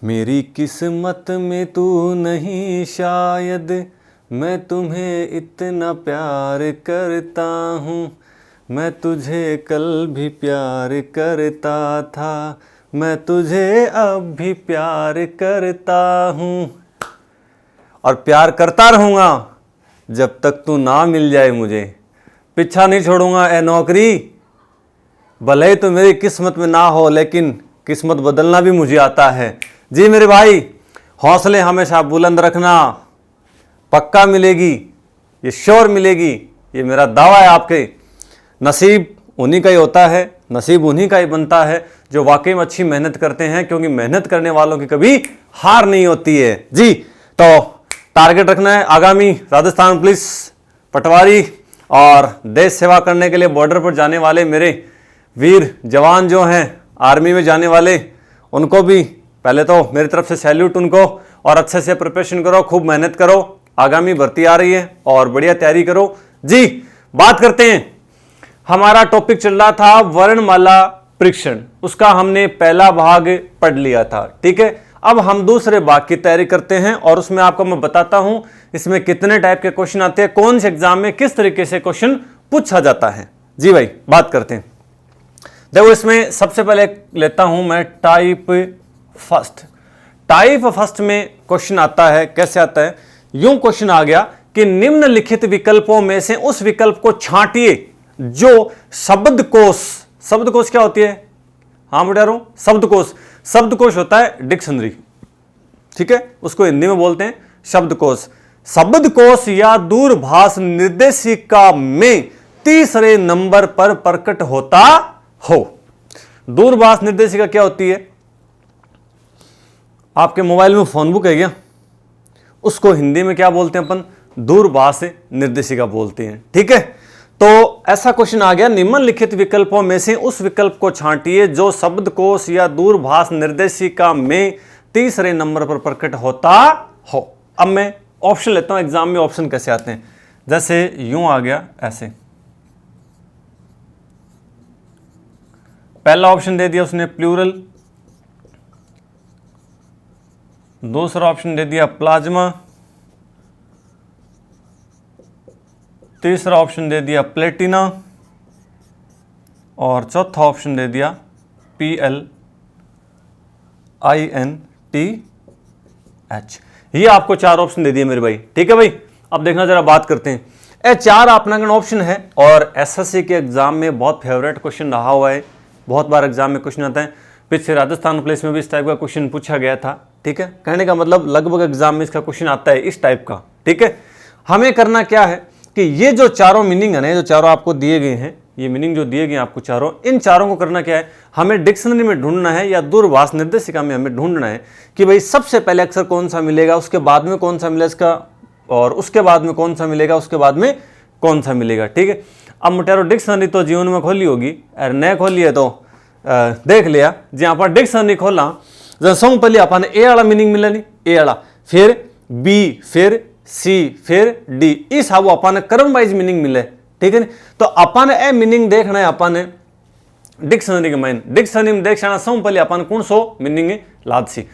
मेरी किस्मत में तू नहीं शायद, मैं तुम्हें इतना प्यार करता हूँ, मैं तुझे कल भी प्यार करता था, मैं तुझे अब भी प्यार करता हूँ और प्यार करता रहूँगा जब तक तू ना मिल जाए मुझे। पीछा नहीं छोड़ूंगा ए नौकरी, भले ही तो मेरी किस्मत में ना हो लेकिन किस्मत बदलना भी मुझे आता है। जी मेरे भाई, हौसले हमेशा बुलंद रखना, पक्का मिलेगी, ये श्योर मिलेगी, ये मेरा दावा है आपके। नसीब उन्हीं का ही होता है, नसीब उन्हीं का ही बनता है जो वाकई में अच्छी मेहनत करते हैं, क्योंकि मेहनत करने वालों की कभी हार नहीं होती है। जी तो टारगेट रखना है आगामी राजस्थान पुलिस पटवारी और देश सेवा करने के लिए बॉर्डर पर जाने वाले मेरे वीर जवान जो हैं, आर्मी में जाने वाले, उनको भी पहले तो मेरी तरफ से सैल्यूट उनको। और अच्छे से प्रिपरेशन करो, खूब मेहनत करो, आगामी भर्ती आ रही है और बढ़िया तैयारी करो। जी बात करते हैं, हमारा टॉपिक चल रहा था वर्णमाला परीक्षण, उसका हमने पहला भाग पढ़ लिया था, ठीक है। अब हम दूसरे भाग की तैयारी करते हैं और उसमें आपको मैं बताता हूं इसमें कितने टाइप के क्वेश्चन आते हैं, कौन से एग्जाम में किस तरीके से क्वेश्चन पूछा जाता है। जी भाई बात करते हैं। देखो इसमें सबसे पहले लेता हूं मैं टाइप फर्स्ट। टाइप फर्स्ट में क्वेश्चन आता है, कैसे आता है, यूं क्वेश्चन आ गया कि निम्नलिखित विकल्पों में से उस विकल्प को छांटिए जो शब्दकोश, शब्दकोश क्या होती है, हाँ बता रहा हूं, शब्दकोश, शब्दकोश होता है डिक्शनरी, ठीक है, उसको हिंदी में बोलते हैं शब्दकोश। शब्दकोश या दूरभाष निर्देशिका में तीसरे नंबर पर प्रकट होता हो। दूरभाष निर्देशिका क्या होती है, आपके मोबाइल में फोन बुक है क्या, उसको हिंदी में क्या बोलते हैं अपन, दूरभाष निर्देशिका बोलते हैं, ठीक है। तो ऐसा क्वेश्चन आ गया, निम्नलिखित विकल्पों में से उस विकल्प को छांटिए जो शब्दकोश या दूरभाष निर्देशिका में तीसरे नंबर पर प्रकट होता हो। अब मैं ऑप्शन लेता हूं, एग्जाम में ऑप्शन कैसे आते हैं, जैसे यूं आ गया ऐसे, पहला ऑप्शन दे दिया उसने प्लूरल, दूसरा ऑप्शन दे दिया प्लाज्मा, तीसरा ऑप्शन दे दिया प्लेटिना और चौथा ऑप्शन दे दिया PLINTH। ये आपको चार ऑप्शन दे दिए मेरे भाई, ठीक है भाई। अब देखना जरा बात करते हैं, ये चार अपना ऑप्शन है और एसएससी के एग्जाम में बहुत फेवरेट क्वेश्चन रहा हुआ है, बहुत बार एग्जाम में क्वेश्चन आता है। पिछले राजस्थान पुलिस में भी इस टाइप का क्वेश्चन पूछा गया था, ठीक है। कहने का मतलब लगभग एग्जाम में इसका क्वेश्चन आता है इस टाइप का, ठीक है। हमें करना क्या है कि ये जो चारों मीनिंग है ना, जो चारों आपको दिए गए हैं, ये मीनिंग जो दिए गए आपको चारों, इन चारों को करना क्या है, हमें डिक्शनरी में ढूंढना है या दूरभाष निर्देशिका में हमें ढूंढना है कि भाई सबसे पहले अक्षर कौन सा मिलेगा, उसके बाद में कौन सा मिलेगा इसका, और उसके बाद में कौन सा मिलेगा, उसके बाद में कौन सा मिलेगा, ठीक है। अब मुटेरो डिक्शनरी तो जीवन में खोली होगी, अरे न खोली है तो देख लिया, जी आप डिक्शनरी खोला, जब सब पहले अपन ए वाला मीनिंग मिला नहीं, ए वाला, फिर बी, फिर सी, फिर डी, इस हाउ अपन क्रम वाइज मीनिंग मिले, ठीक है। तो अपन ए मीनिंग देखना है, अपन डिक्शनरी के माइन, डिक्शनरी में देख सब पहले अपन कौन सो मीनिंग लाद सी।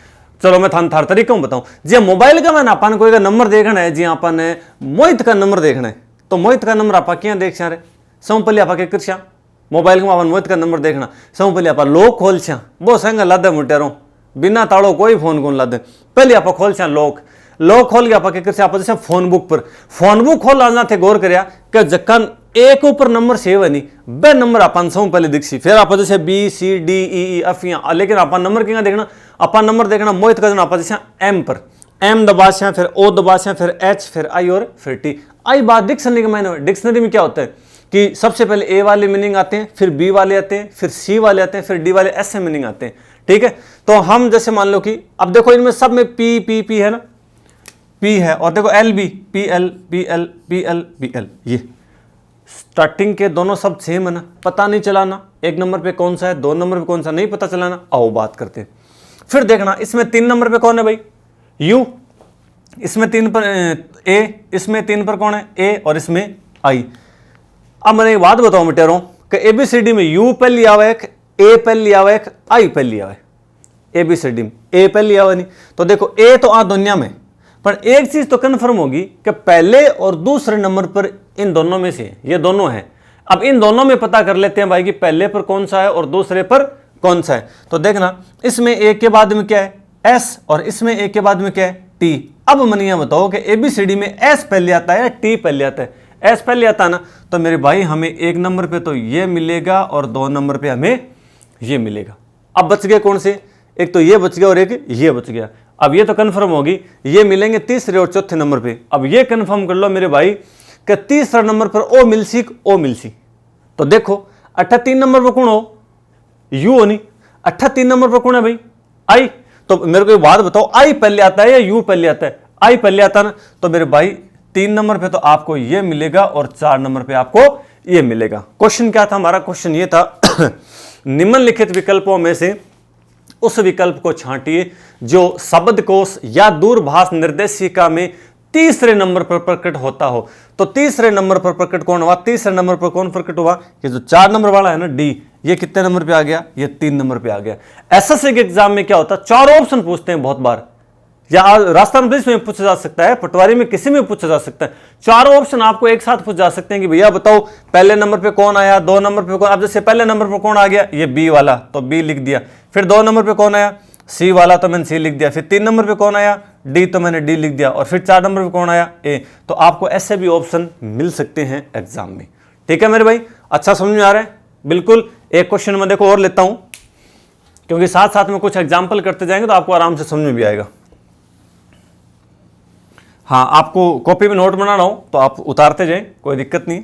चलो मैं थार तरीका बताऊं, जी मोबाइल का मैंने अपन कोई का नंबर देखना है, जी अपन ने मोहित का नंबर देखना है, तो मोहित का नंबर आप क्या देख रहे, सब पहले आप कृष्या मोबाइल में अपन मोहित का नंबर देखना, सब पहले आप लोक खोल छा, वो संग लादे मुटेरों बिना ताड़ो कोई फोन कौन लादे, पहले आप खोल छा लोक, लोक खोल गया आप जैसे फोन बुक पर, फोन बुक खोल लाना थे गौर करिया कि जक्कन एक ऊपर नंबर सेव है नहीं, बे नंबर अपन सब पहले दिखसी, फिर आप जैसे B C D E F यहाँ, लेकिन अपन नंबर क्या देखना, अपन नंबर देखना मोहित का आप जैसे एम पर, एम दबाशा, फिर ओ दबाशा, फिर एच, फिर आई और फिर टी। आई बात डिक्शनरी के मायने, डिक्शनरी में क्या होता है कि सबसे पहले ए वाले मीनिंग आते हैं, फिर बी वाले आते हैं, फिर सी वाले आते हैं, फिर डी वाले, ऐसे मीनिंग आते हैं, ठीक है। तो हम जैसे मान लो कि अब देखो इनमें सब में पी पी पी है ना, पी है, और देखो L B, P L B L B L B L, ये स्टार्टिंग के दोनों सब सेम है ना, पता नहीं चलाना एक नंबर पे कौन सा है, दो नंबर पे कौन सा, नहीं पता चलाना। आओ बात करते हैं, फिर देखना इसमें तीन नंबर पे कौन है भाई, यू, इसमें तीन पर ए, इसमें तीन पर कौन है ए, और इसमें आई। अब मैंने एक बात बताओ मिटेरों कि एबीसीडी में यू पहले लिया हुआ है, ए पहले लिया हुआ है, आई पहले लिया हुआ है, ABCD में ए पहले आवा नहीं, तो देखो ए तो आ दुनिया में, पर एक चीज तो कंफर्म होगी कि पहले और दूसरे नंबर पर इन दोनों में से ये दोनों हैं। अब इन दोनों में पता कर लेते हैं भाई कि पहले पर कौन सा है और दूसरे पर कौन सा है। तो देखना इसमें ए के बाद में क्या है एस और इसमें ए के बाद में क्या है टी। अब मनिया बताओ कि ABCD में एस पहले आता है या टी पहले आता है? एस पहले आता है ना, तो मेरे भाई हमें एक नंबर पे तो ये मिलेगा और 2 नंबर पे हमें ये मिलेगा। अब बच गए कौन से, एक तो ये बच गया और एक ये बच गया। अब ये तो कंफर्म होगी, ये मिलेंगे तीसरे और चौथे नंबर पे। अब ये कंफर्म कर लो मेरे भाई कि तीसरा नंबर पर ओ मिलसी। तो देखो 3 नंबर पर कौन हो, यू हो नहीं। 3 नंबर पर कौन है भाई, आई। तो मेरे को एक बात बताओ, आई पहले आता है या यू पहले आता है? आई पहले आता है ना, तो मेरे भाई 3 नंबर पे तो आपको ये मिलेगा और 4 नंबर पे आपको ये मिलेगा। क्वेश्चन क्या था हमारा, क्वेश्चन ये था निम्नलिखित विकल्पों में से उस विकल्प को छांटिए जो शब्दकोश या दूरभाष निर्देशिका में तीसरे नंबर पर प्रकट होता हो। तो तीसरे नंबर पर प्रकट कौन हुआ, तीसरे नंबर पर कौन प्रकट हुआ, ये जो 4 नंबर वाला है ना डी, ये कितने नंबर पे आ गया, ये 3 नंबर पे आ गया। एसएससी के एग्जाम में क्या होता है, 4 ऑप्शन पूछते हैं बहुत बार, या राजस्थान पुलिस में पूछा जा सकता है, पटवारी में किसी में पूछा जा सकता है। 4 ऑप्शन आपको एक साथ पूछ जा सकते हैं कि भैया बताओ पहले नंबर पे कौन आया, 2 नंबर पे कौन। अब जैसे पहले नंबर पे कौन आ गया, ये बी वाला, तो बी लिख दिया। फिर 2 नंबर पे कौन आया, सी वाला, तो मैंने सी लिख दिया। फिर 3 नंबर पे कौन आया, डी, तो मैंने डी लिख दिया। और फिर 4 नंबर पे कौन आया, ए। तो आपको ऐसे भी ऑप्शन मिल सकते हैं एग्जाम में। ठीक है मेरे भाई, अच्छा समझ में आ रहा है? बिल्कुल। एक क्वेश्चन में देखो और लेता हूं, क्योंकि साथ साथ में कुछ एग्जाम्पल करते जाएंगे तो आपको आराम से समझ में भी आएगा। हाँ, आपको कॉपी में नोट बनाना हो तो आप उतारते जाएं, कोई दिक्कत नहीं।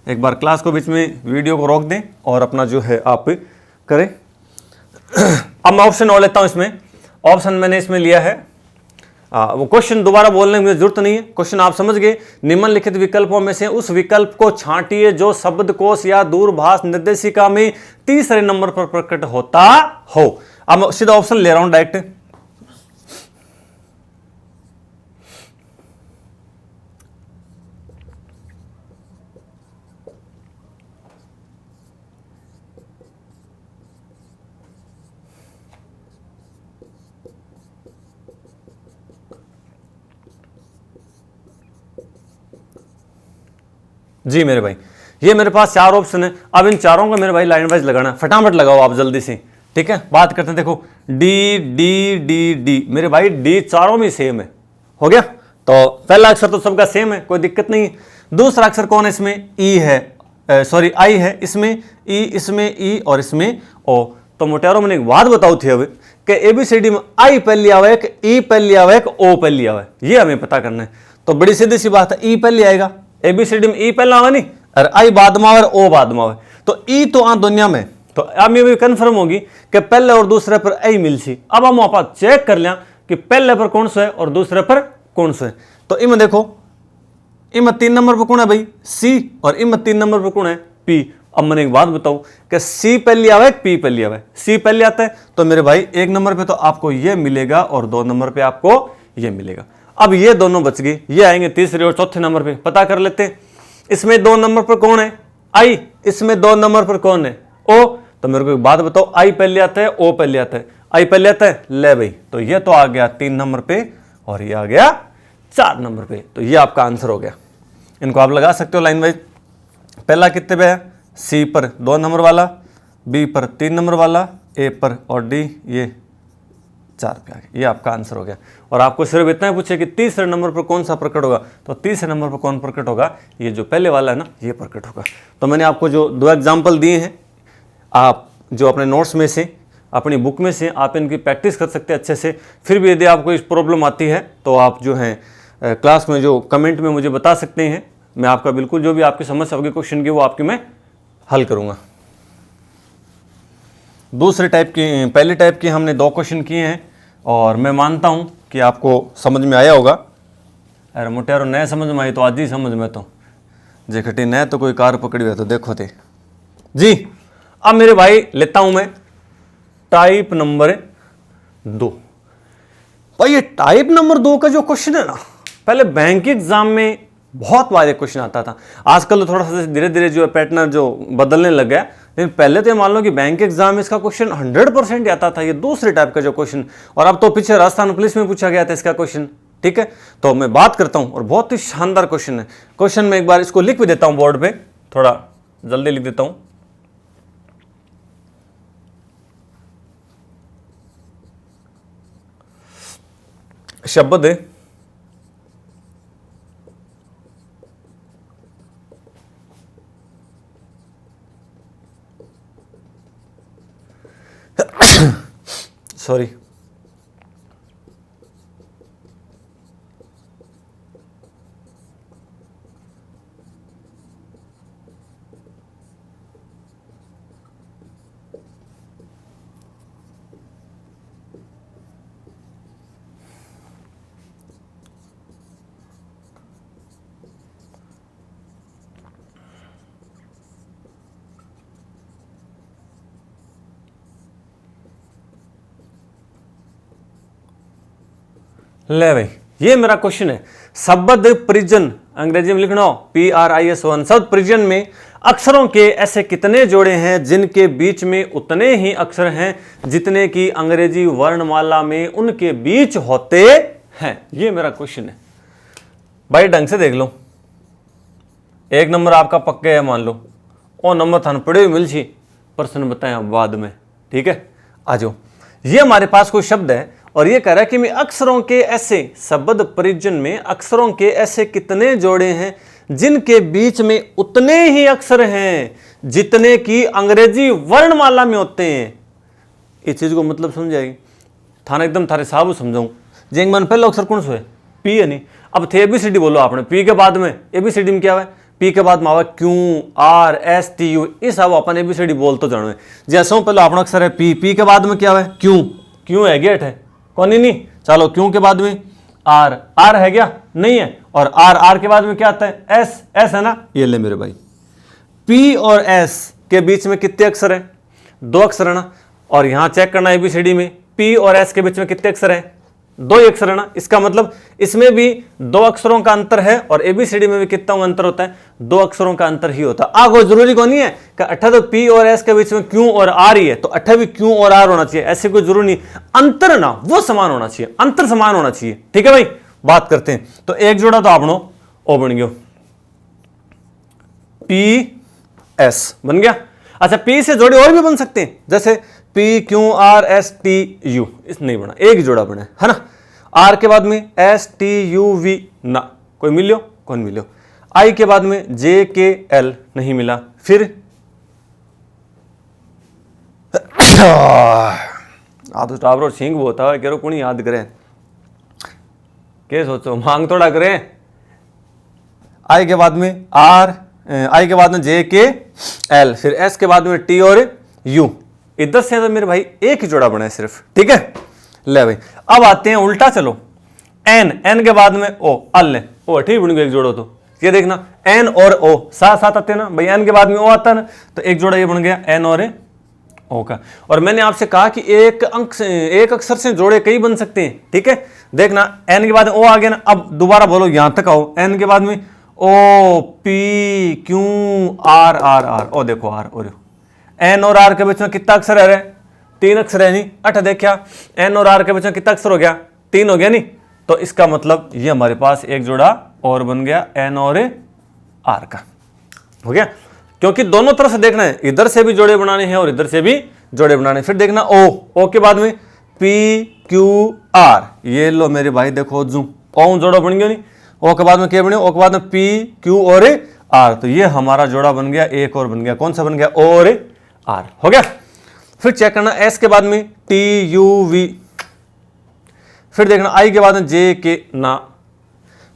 एक बार क्लास को बीच में वीडियो को रोक दें और अपना जो है आप करें। अब मैं ऑप्शन और लेता हूं। इसमें ऑप्शन मैंने इसमें लिया है, वो क्वेश्चन दोबारा बोलने की जरूरत नहीं है, क्वेश्चन आप समझ गए। निम्नलिखित विकल्पों में से उस विकल्प को छांटिए जो शब्दकोश या दूरभाष निर्देशिका में तीसरे नंबर पर प्रकट होता हो। अब मैं सीधा ऑप्शन ले रहा हूं डायरेक्ट। जी मेरे भाई, ये मेरे पास 4 ऑप्शन है। अब इन चारों को मेरे भाई लाइन वाइज लगाना, फटाफट लगाओ आप जल्दी से। ठीक है, बात करते हैं। देखो डी डी डी डी, मेरे भाई डी चारों में सेम है। हो गया, तो पहला अक्षर तो सबका सेम है, कोई दिक्कत नहीं। दूसरा अक्षर कौन है इसमें, ई है, सॉरी आई है। इसमें ई, इसमें ई और इसमें ओ। तो मोटेरो मैंने एक बात बताओ थी अब कि ABCD में आई पहले आवा है, ई पहले आवा है, ओ पहले आवा है, ये हमें पता करना है। तो बड़ी सीधी सी बात है, ई पहले आएगा। ABCD में ई पहला आवा नहीं, और आई बाद में आवे, ओ बाद में आवे। तो ई तो आ दुनिया में, तो अब ये भी कंफर्म होगी कि पहले और दूसरे पर आई मिलसी। अब हम आप चेक कर लें कि पहले पर कौन सा है और दूसरे पर कौन सा है। तो इनमें देखो, इनमें 3 नंबर पर कौन है भाई, सी, और इनमें 3 नंबर पर कौन है, पी। अब मैंने एक बात बताऊं कि सी पहले आवे, पी पहले आवे। सी पहले आता है तो मेरे भाई 1 नंबर पे तो आपको ये मिलेगा और 2 नंबर पे आपको ये मिलेगा। अब ये दोनों बच गए, ये आएंगे तीसरे और चौथे नंबर पे। पता कर लेते हैं, इसमें 2 नंबर पर कौन है, आई। इसमें 2 नंबर पर कौन है, ओ। तो मेरे को एक बात बताओ, आई पहले आता है, ओ पहले आता है, आई पहले आता है, ले भाई। तो ये तो आ गया 3 नंबर पे और ये आ गया 4 नंबर पे। तो ये आपका आंसर हो गया। इनको आप लगा सकते हो लाइन वाइज। पहला कितने पे है, सी पर 2 नंबर वाला, बी पर 3 नंबर वाला, ए पर, और डी ये 4 पे आ गया। ये आपका आंसर हो गया। और आपको सिर्फ इतना ही पूछे कि तीसरे नंबर पर कौन सा प्रकट होगा, तो तीसरे नंबर पर कौन प्रकट होगा, ये जो पहले वाला है ना, ये प्रकट होगा। तो मैंने आपको जो 2 एग्जाम्पल दिए हैं, आप जो अपने नोट्स में से, अपनी बुक में से आप इनकी प्रैक्टिस कर सकते हैं अच्छे से। फिर भी यदि आपको इस प्रॉब्लम आती है तो आप जो है क्लास में जो कमेंट में मुझे बता सकते हैं। मैं आपका बिल्कुल जो भी आपकी समस्या होगी क्वेश्चन की, वो आपकी मैं हल करूँगा। दूसरे टाइप की, पहले टाइप के हमने 2 क्वेश्चन किए हैं और मैं मानता हूं कि आपको समझ में आया होगा। अरे मोटेरो नए समझ में आई तो आज ही समझ में, तो जे खटी नए तो कोई कार पकड़ी हुई तो देखो थे जी। अब मेरे भाई लेता हूं मैं टाइप नंबर 2। भाई ये टाइप नंबर 2 का जो क्वेश्चन है ना, पहले बैंक एग्जाम में बहुत बार एक क्वेश्चन आता था। आजकल तो थोड़ा सा धीरे धीरे जो पैटर्न जो बदलने लग गया, लेकिन पहले तो ये मान लो कि बैंक एग्जाम में इसका क्वेश्चन 100% आता था, ये दूसरे टाइप का जो क्वेश्चन, और अब तो पीछे राजस्थान पुलिस में पूछा गया था इसका क्वेश्चन। ठीक है, तो मैं बात करता हूं, और बहुत ही शानदार क्वेश्चन है। क्वेश्चन में एक बार इसको लिख भी देता हूं बोर्ड पे, थोड़ा जल्दी लिख देता हूं। शब्द है सॉरी, ले भाई, ये मेरा क्वेश्चन है। शब्द परिजन, अंग्रेजी में लिखना हो PRIS1। शब्द परिजन में अक्षरों के ऐसे कितने जोड़े हैं जिनके बीच में उतने ही अक्षर हैं जितने की अंग्रेजी वर्णमाला में उनके बीच होते हैं। ये मेरा क्वेश्चन है भाई, ढंग से देख लो। एक नंबर आपका पक्के है मान लो, और नंबर थान पड़े मिल छी, प्रश्न बताएं बाद में। ठीक है, आ जाओ। ये हमारे पास कोई शब्द है और ये कह रहा है कि मैं अक्षरों के ऐसे, शब्द परिजन में अक्षरों के ऐसे कितने जोड़े हैं जिनके बीच में उतने ही अक्षर हैं जितने की अंग्रेजी वर्णमाला में होते हैं। इस चीज को मतलब समझाएगी थाना, एकदम थारे साहब समझाऊं। जेंग मन पहला अक्षर कौन सा है? पी है नहीं। अब थे ABCD बोलो आपने, पी के बाद में ABCD में क्या है? पी के बाद में आवा QRSTU। इस अब अपन ABCD बोल तो जानो है। जैसा पहले अपना अक्षर है पी, पी के बाद में क्या है? क्यू है, गेट है कौन ही नहीं। चलो क्यू के बाद में आर है क्या? नहीं है। और आर के बाद में क्या आता है? एस है ना। ये ले मेरे भाई, पी और एस के बीच में कितने अक्षर हैं? 2 अक्षर है ना। और यहां चेक करना ABCD में पी और एस के बीच में कितने अक्षर हैं? 2 ही अक्षर है ना। इसका मतलब इसमें भी 2 अक्षरों का अंतर है और ABCD में भी कितना अंतर होता है? 2 अक्षरों का अंतर ही होता है। आगो जरूरी को नहीं है कि अट्ठा तो पी और एस के बीच में क्यू और आर ही है तो अट्ठा भी क्यू और आर होना चाहिए, ऐसे कोई जरूरी नहीं। अंतर ना वो समान होना चाहिए, अंतर समान होना चाहिए। ठीक है भाई, बात करते हैं। तो एक जोड़ा तो आपनो ओ बन गया, पी एस बन गया। अच्छा, पी से जोड़े और भी बन सकते हैं, जैसे PQRSTU, इस नहीं बना, एक ही जोड़ा बना है ना। आर के बाद में STUV ना, कोई मिलियो? कौन मिलियो? आई के बाद में JKL नहीं मिला। फिर आप तो टावर सिंह वो होता है कह कौन याद करें, के सोचो मांग थोड़ा करें। आई के बाद में आर, आई के बाद में JKL, फिर एस के बाद में T और U। इधर से तो मेरे भाई एक ही जोड़ा बना है सिर्फ। ठीक है, ले भाई अब आते हैं उल्टा। चलो एन के बाद में ओ, अल ओ ठीक बन गया एक जोड़ा। तो ये देखना एन और ओ साथ साथ आते हैं ना भाई, एन के बाद में ओ आता है ना, तो एक जोड़ा ये बन गया एन और ओ का। और मैंने आपसे कहा कि एक अक्षर से जोड़े कई बन सकते हैं। ठीक है, देखना एन के बाद ओ आ गया ना। अब दोबारा बोलो, यहां तक आओ, एन के बाद में O P Q R R R, ओ देखो आर और एन और आर के बीच में कितना अक्षर है? 3 अक्षर है नहीं। अठ देखा, एन और आर के बीच में कितना अक्षर हो गया? 3 हो गया नहीं। तो इसका मतलब ये हमारे पास एक जोड़ा और बन गया एन और आर का, हो गया। क्योंकि दोनों तरफ से देखना है, इधर से भी जोड़े बनाने हैं और इधर से भी जोड़े बनाने। फिर देखना ओ के बाद में पी क्यू आर, ये लो मेरे भाई देखो जू ओ जोड़ा बन गया नहीं। ओ के बाद में क्या बने? ओ के बाद में पी क्यू और आर, तो ये हमारा जोड़ा बन गया, एक और बन गया। कौन सा बन गया? ओ और आर, हो गया। फिर चेक करना एस के बाद में TUV, फिर देखना आई के बाद में जे के ना,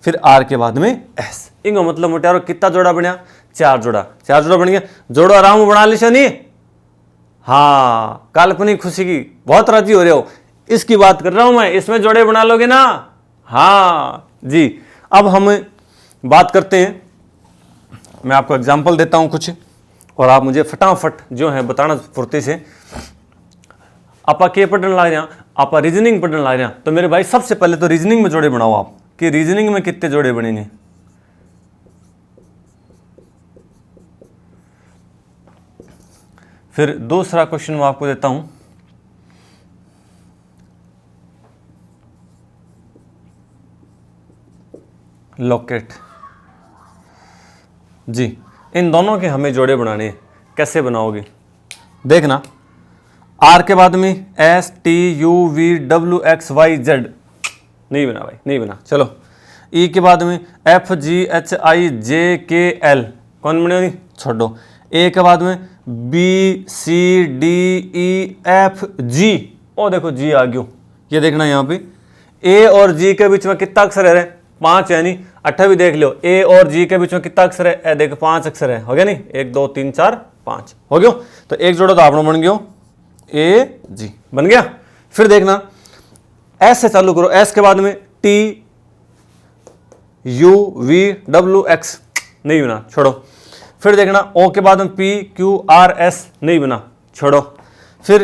फिर आर के बाद में एस। इनको मतलब मोटारो कितना जोड़ा बनया? 4 जोड़ा, 4 जोड़ा बन गया। जोड़ो आराम बना लिया नहीं? हाँ, काल्पनिक खुशी की बहुत राजी हो रहे हो, इसकी बात कर रहा हूं मैं। इसमें जोड़े बना लोगे ना? हाँ जी। अब हम बात करते हैं, मैं आपको एग्जाम्पल देता हूं कुछ और आप मुझे फटाफट जो है बताना फुर्ती से। आप के पढ़ने लग रहे, आप रीजनिंग पढ़ने लग रहे, तो मेरे भाई सबसे पहले तो रीजनिंग में जोड़े बनाओ आप, कि रीजनिंग में कितने जोड़े बनेंगे। फिर दूसरा क्वेश्चन मैं आपको देता हूं, लोकेट जी। इन दोनों के हमें जोड़े बनाने हैं, कैसे बनाओगे देखना। आर के बाद में S T U V W X Y Z, नहीं बना भाई, नहीं बना। चलो ई के बाद में एफ जी एच आई जे के एल, कौन बनेगी, छोड़ो। ए के बाद में B C D E F G, ओ देखो जी आ गयो, ये देखना यहाँ पे ए और जी के बीच में कितना अक्षर है, 5, यानी 8 भी देख लो। ए और जी के बीच में कितना अक्षर है, देखो 5 अक्षर है, हो गया नहीं, 1 2 3 4 5 हो गयो। तो एक जोड़ो तो आपने बन गयो ए जी, बन गया। फिर देखना एस से चालू करो, एस के बाद में T U V W x, नहीं बना, छोड़ो। फिर देखना ओ के बाद में पी क्यू आर एस, नहीं बना, छोड़ो। फिर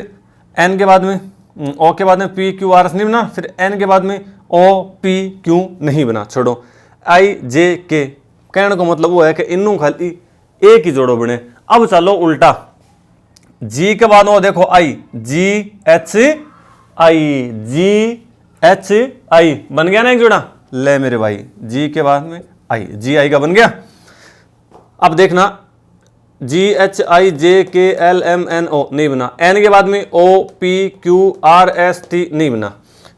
एन के बाद में ओ के बाद में पी क्यू आर एस, नहीं बना। फिर एन के बाद में ओ पी क्यू, नहीं बना, छोड़ो। आई जे के, कहने का मतलब वो है कि इनू खाली एक ही जोड़ो बने। अब चलो उल्टा, जी के बाद में देखो आई, जी H I, ji H I, बन गया ना एक जोड़ा। ले मेरे भाई, जी के बाद में आई, जी आई का बन गया। अब देखना जी एच आई जे के एल एम एन ओ, नहीं बना। एन के बाद में O P Q R S T, नहीं बना।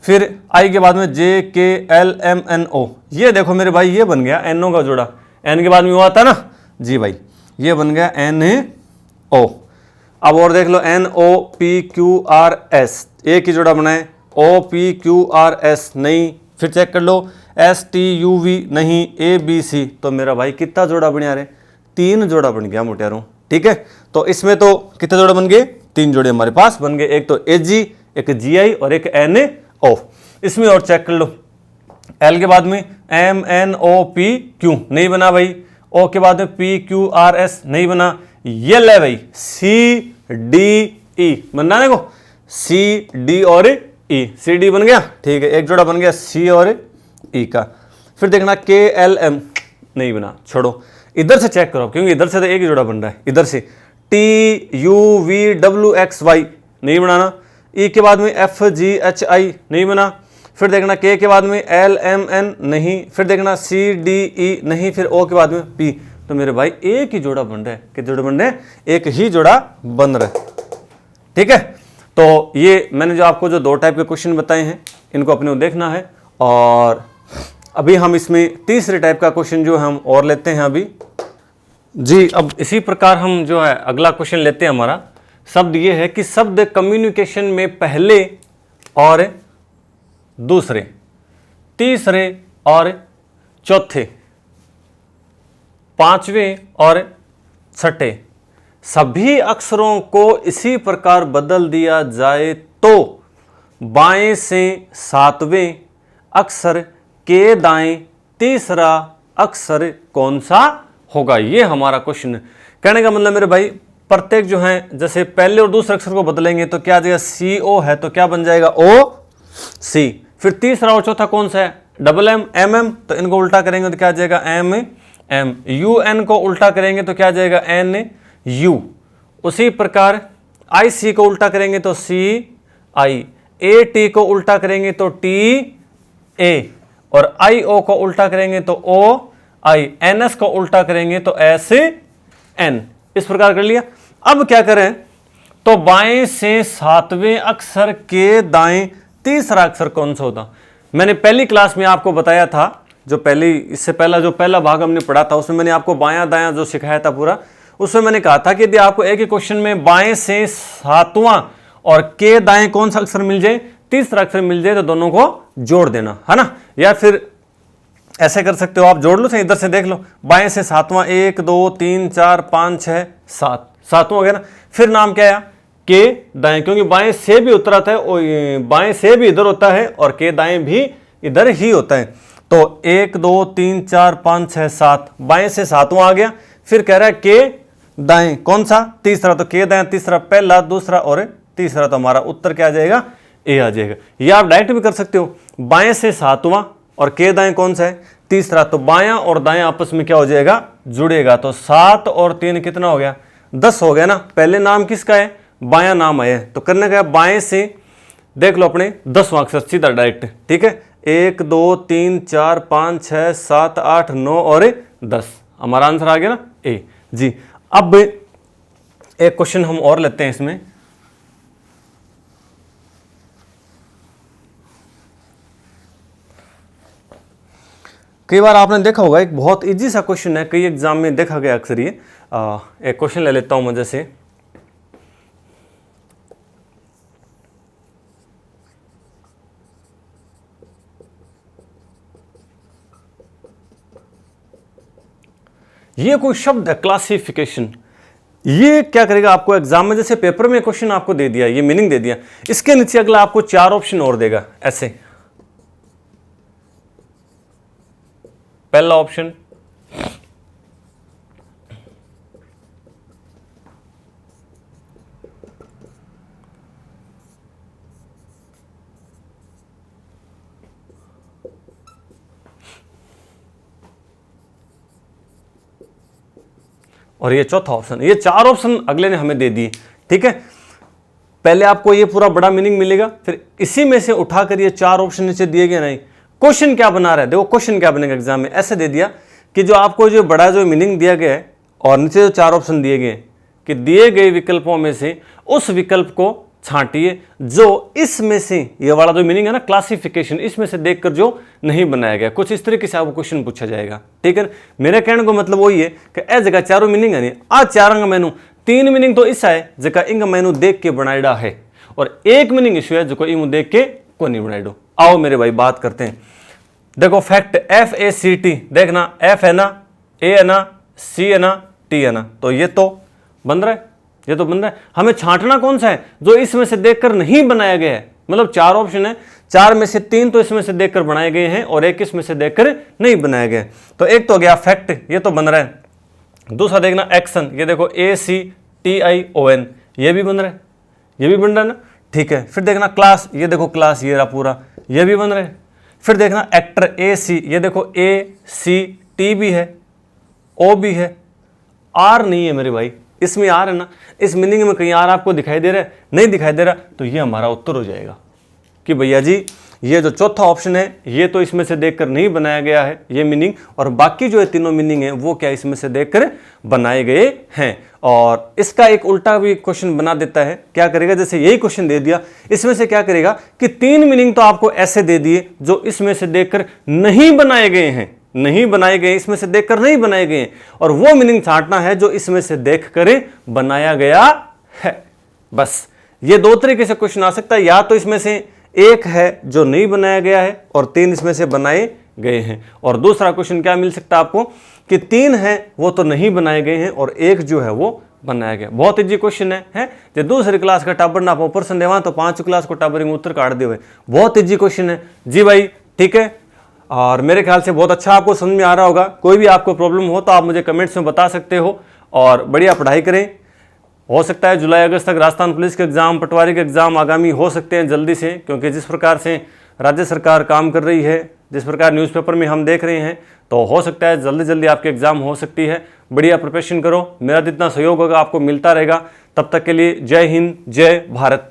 फिर आई के बाद में जे के एल एम एन ओ, ये देखो मेरे भाई ये बन गया एन ओ का जोड़ा। एन के बाद में वो आता ना जी भाई, ये बन गया एन ओ। अब और देख लो N O P Q R S, एक ही जोड़ा बनाए। O P Q R S, नहीं। फिर चेक कर लो एस टी यू वी, नहीं। ए बी सी, तो मेरा भाई कितना जोड़ा बना रहे, 3 जोड़ा बन गया मोटियारों, ठीक है। तो इसमें तो कितने जोड़े बन गए, 3 जोड़े हमारे पास बन गए, एक तो ए जी, एक जी आई और एक एन ओ। इसमें और चेक कर लो, एल के बाद में M N O P Q, नहीं बना भाई। ओ के बाद में पी क्यू आर एस, नहीं बना। ये ले भाई सी डी ई, बनना है देखो, सी डी और ई, सी डी बन गया, ठीक है, एक जोड़ा बन गया सी और ई का। फिर देखना के एल एम, नहीं बना, छोड़ो। इधर से चेक करो, क्योंकि इधर से तो एक ही जोड़ा बन रहा है, इधर से T U V W X Y, नहीं बनाना। ई के बाद में एफ जी एच आई, नहीं बना। फिर देखना के बाद में एल एम एन, नहीं। फिर देखना सी डी ई, नहीं। फिर ओ के बाद में पी, तो मेरे भाई एक ही जोड़ा बन रहा है, कितने जोड़े बन रहे हैं, एक ही जोड़ा बन रहा है, ठीक है। तो ये मैंने जो आपको जो 2 टाइप के क्वेश्चन बताए हैं, इनको अपने को देखना है। और अभी हम इसमें तीसरे टाइप का क्वेश्चन जो हम और लेते हैं अभी जी। अब इसी प्रकार हम जो है अगला क्वेश्चन लेते हैं। हमारा शब्द ये है कि शब्द कम्युनिकेशन में पहले और दूसरे, तीसरे और चौथे, पांचवें और छठे सभी अक्षरों को इसी प्रकार बदल दिया जाए तो बाएं से 7वें अक्षर के दाएं तीसरा अक्षर कौन सा होगा, ये हमारा क्वेश्चन है। कहने का मतलब मेरे भाई प्रत्येक जो है, जैसे पहले और दूसरे अक्षर को बदलेंगे तो क्या आ जाएगा, सी ओ है तो क्या बन जाएगा, ओ सी। फिर तीसरा और चौथा कौन सा है, डबल एम एम एम, तो इनको उल्टा करेंगे तो क्या आ जाएगा, एम एम। यू एन को उल्टा करेंगे तो क्या आ जाएगा, एन यू। उसी प्रकार आई सी को उल्टा करेंगे तो सी आई, ए टी को उल्टा करेंगे तो टी ए, और आई ओ को उल्टा करेंगे तो ओ आई, एन एस को उल्टा करेंगे तो एस एन। इस प्रकार कर लिया। अब क्या करें, तो बाएं से 7वें अक्षर के दाएं तीसरा अक्षर कौन सा होता। मैंने पहली क्लास में आपको बताया था, जो पहली इससे पहला जो पहला भाग हमने पढ़ा था, उसमें मैंने आपको बायां दायां जो सिखाया था पूरा, उसमें मैंने कहा था कि यदि आपको एक ही क्वेश्चन में बाएं से 7वां और के दाएं कौन सा अक्षर मिल जाए, तीसरा अक्षर मिल जाए, तो दोनों को जोड़ देना है ना। या फिर ऐसे कर सकते हो आप, जोड़ लो, इधर से देख लो, बाएं से 7वां 1 2 3 4 5 6 7, 7वां हो गया ना। फिर नाम क्या आया, के दाएं, क्योंकि बाएं से भी उतराता है और बाएं से भी इधर होता है और के दाएं भी इधर ही होता है। तो 1 2 3 4 5 6 7, बाएं से 7वां आ गया। फिर कह रहा है के दाएं कौन सा, तीसरा, तो के दाएं तीसरा, पहला दूसरा और तीसरा, तो हमारा उत्तर क्या आ जाएगा, ए आ जाएगा। या आप डायरेक्ट भी कर सकते हो, बाएं से 7वां और के दाएं कौन सा है, तीसरा, तो बायां और दाएं आपस में क्या हो जाएगा, जुड़ेगा। तो 7 और 3 कितना हो गया, 10 हो गया ना, पहले नाम किसका है, बायां नाम है, तो करने का बाएं से देख लो अपने 10वां अक्षर सीधा डायरेक्ट, ठीक है। 1 2 3 4 5 6 7 8 9 और 10, हमारा आंसर आ गया ना ए जी। अब एक क्वेश्चन हम और लेते हैं इसमें, कई बार आपने देखा होगा एक बहुत इजी सा क्वेश्चन है, कई एग्जाम में देखा गया अक्सर ये। एक क्वेश्चन ले लेता हूं मैं, जैसे ये कोई शब्द है क्लासिफिकेशन, ये क्या करेगा आपको एग्जाम में, जैसे पेपर में क्वेश्चन आपको दे दिया, ये मीनिंग दे दिया, इसके नीचे अगला आपको 4 ऑप्शन और देगा ऐसे। पहला ऑप्शन और ये चौथा ऑप्शन, ये 4 ऑप्शन अगले ने हमें दे दिए, ठीक है। पहले आपको ये पूरा बड़ा मीनिंग मिलेगा, फिर इसी में से उठाकर ये 4 ऑप्शन नीचे दिए गए। नहीं, क्वेश्चन क्या बना रहा है, देखो क्वेश्चन क्या बनेगा एग्जाम में, ऐसे दे दिया कि जो आपको जो बड़ा जो मीनिंग दिया गया है और नीचे जो 4 ऑप्शन दिए गए कि दिए गए विकल्पों में से उस विकल्प को छांटिए जो इसमें से, ये वाला जो मीनिंग है ना क्लासिफिकेशन, इसमें से देखकर जो नहीं बनाया गया, कुछ इस तरीके से आपको क्वेश्चन पूछा जाएगा, ठीक है। मेरे कहने को मतलब वही है कि ए जगह चारों मीनिंग है नहीं, आज 4 मैनू 3 मीनिंग तो इस है जगह इंग मैनू देख के बनाईडा है, और 1 मीनिंग इशू है जो इंग देख के को नहीं बनाईडो। आओ मेरे भाई बात करते हैं, देखो फैक्ट FACT, देखना F है ना, A है ना, C है ना, T है ना, तो ये तो बन रहा है, ये तो बन रहा है। हमें छांटना कौन सा है, जो इसमें से देखकर नहीं बनाया गया है, मतलब 4 ऑप्शन है, 4 में से 3 तो इसमें से देखकर बनाए गए हैं और 1 इसमें से देखकर नहीं बनाया गया। तो एक तो गया फैक्ट, ये तो बन रहा है। दूसरा देखना एक्शन, ये देखो ACTION, ये भी बन रहा है, ये भी बन रहा है ना, ठीक है। फिर देखना क्लास, ये देखो क्लास, ये रहा पूरा, ये भी बन रहा है। फिर देखना एक्टर AC, ये देखो ACT भी है, O भी है, R नहीं है मेरे भाई, इसमें R है ना, इस मीनिंग में कहीं R आपको दिखाई दे रहा है, नहीं दिखाई दे रहा, तो ये हमारा उत्तर हो जाएगा कि भैया जी ये जो चौथा ऑप्शन है ये तो इसमें से देखकर नहीं बनाया गया है ये मीनिंग, और बाकी जो है तीनों मीनिंग है वो क्या इसमें से देखकर बनाए गए हैं। और इसका एक उल्टा भी क्वेश्चन बना देता है, क्या करेगा, जैसे यही क्वेश्चन दे दिया, इसमें से क्या करेगा कि 3 मीनिंग तो आपको ऐसे दे दिए जो इसमें से देखकर नहीं बनाए गए हैं, नहीं बनाए गए, इसमें से देखकर नहीं बनाए गए, और वो मीनिंग छांटना है जो इसमें से देखकर बनाया गया है। बस ये 2 तरीके से क्वेश्चन आ सकता है, या तो इसमें से एक है जो नहीं बनाया गया है और 3 इसमें से बनाए गए हैं, और दूसरा क्वेश्चन क्या मिल सकता है आपको कि 3 है वो तो नहीं बनाए गए हैं और 1 जो है वो बनाया गया। बहुत इजी क्वेश्चन है जो दूसरी क्लास का टाबर ना पाओ पर्सन देवा तो 5 क्लास को टाबरिंग उत्तर काट दे हुए, बहुत इजी क्वेश्चन है जी भाई, ठीक है। और मेरे ख्याल से बहुत अच्छा आपको समझ में आ रहा होगा। कोई भी आपको प्रॉब्लम हो तो आप मुझे कमेंट्स में बता सकते हो, और बढ़िया पढ़ाई करें। हो सकता है जुलाई अगस्त तक राजस्थान पुलिस के एग्जाम, पटवारी के एग्जाम आगामी हो सकते हैं जल्दी से, क्योंकि जिस प्रकार से राज्य सरकार काम कर रही है, जिस प्रकार न्यूज़पेपर में हम देख रहे हैं, तो हो सकता है जल्दी जल्दी आपके एग्जाम हो सकती है। बढ़िया प्रिपरेशन करो, मेरा जितना सहयोग होगा आपको मिलता रहेगा। तब तक के लिए जय हिंद, जय भारत।